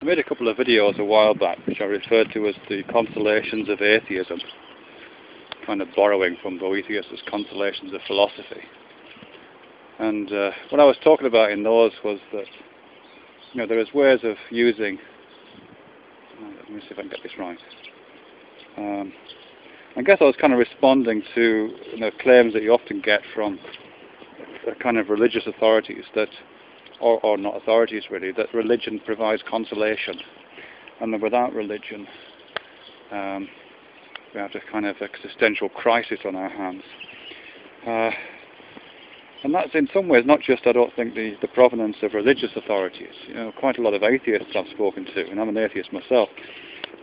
I made a couple of videos a while back which I referred to as the Consolations of Atheism, kind of borrowing from Boethius' Consolations of Philosophy. And what I was talking about in those was that, you know, there is ways of using, let me see if I can get this right. I guess I was kind of responding to, you know, claims that you often get from kind of religious authorities that, or not authorities really, that religion provides consolation, and that without religion we have a kind of existential crisis on our hands. And that's in some ways not just, I don't think, the provenance of religious authorities. You know, quite a lot of atheists I've spoken to, and I'm an atheist myself,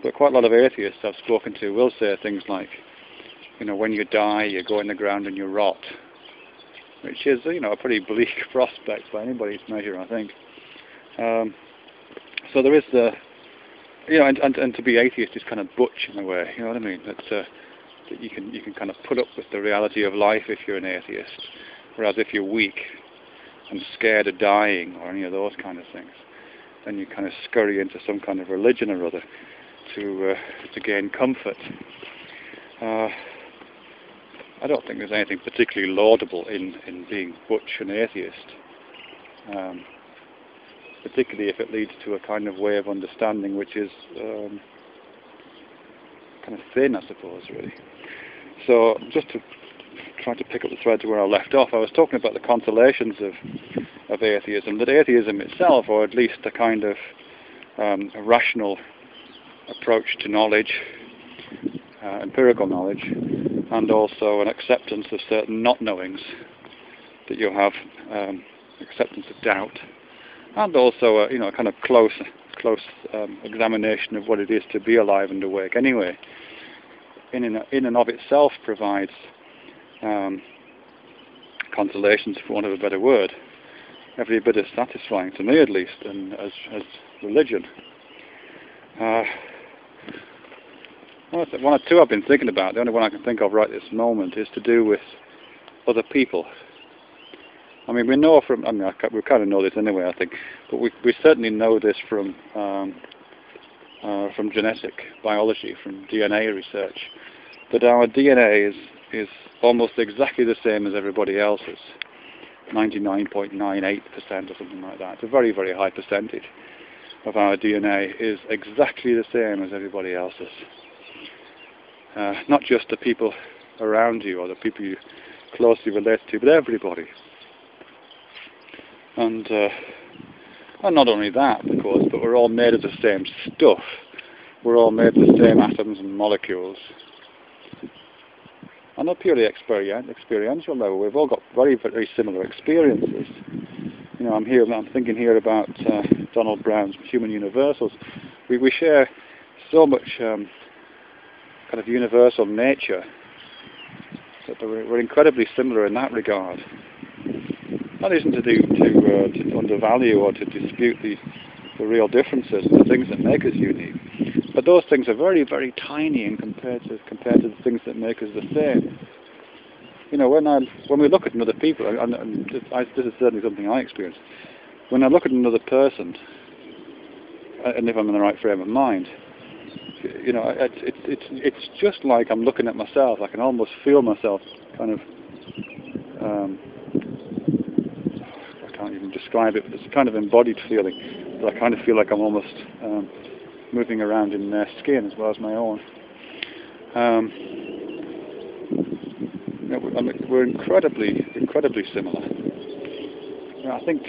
but quite a lot of atheists I've spoken to will say things like, you know, when you die, you go in the ground and you rot, which is, you know, a pretty bleak prospect by anybody's measure, I think. So there is the, you know, and to be atheist is kind of butch in a way, you know what I mean? That you can kind of put up with the reality of life if you're an atheist, whereas if you're weak and scared of dying or any of those kind of things, then you kind of scurry into some kind of religion or other to gain comfort. I don't think there's anything particularly laudable in being butch and atheist, particularly if it leads to a kind of way of understanding which is kind of thin, I suppose, really. So just to try to pick up the thread to where I left off, I was talking about the consolations of atheism, that atheism itself, or at least a kind of a rational approach to knowledge, empirical knowledge, and also an acceptance of certain not-knowings, that you have acceptance of doubt, and also a, you know, a kind of close examination of what it is to be alive and awake anyway, in and of itself provides consolations, for want of a better word, every bit as satisfying, to me at least, and as religion. One or two I've been thinking about. The only one I can think of right this moment is to do with other people. I mean, we know from, I mean, we kind of know this anyway, I think, but we certainly know this from genetic biology, from DNA research, that our DNA is almost exactly the same as everybody else's, 99.98% or something like that. It's a very, very high percentage of our DNA is exactly the same as everybody else's. Not just the people around you or the people you closely relate to, but everybody. And not only that, of course, but we're all made of the same stuff. We're all made of the same atoms and molecules. On a purely experiential level, we've all got very, very similar experiences. You know, I'm thinking here about Donald Brown's Human Universals. We share so much kind of universal nature that we're incredibly similar in that regard. That isn't to undervalue or to dispute the real differences and the things that make us unique, but those things are very, very tiny in compared to the things that make us the same. You know, when we look at another people, and this is certainly something I experience, when I look at another person, and if I'm in the right frame of mind, you know, it's just like I'm looking at myself. I can almost feel myself kind of, I can't even describe it, but it's a kind of embodied feeling. But I kind of feel like I'm almost moving around in their skin as well as my own. You know, I mean, we're incredibly similar. You know, I think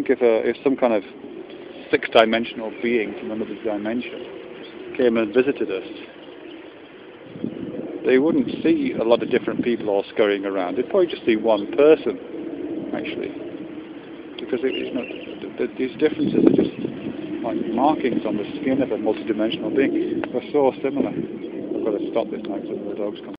if some kind of six-dimensional being from another dimension came and visited us, they wouldn't see a lot of different people all scurrying around. They'd probably just see one person, actually, because these differences are just like markings on the skin of a multidimensional being. We're so similar. I've got to stop this now because the dog's coming.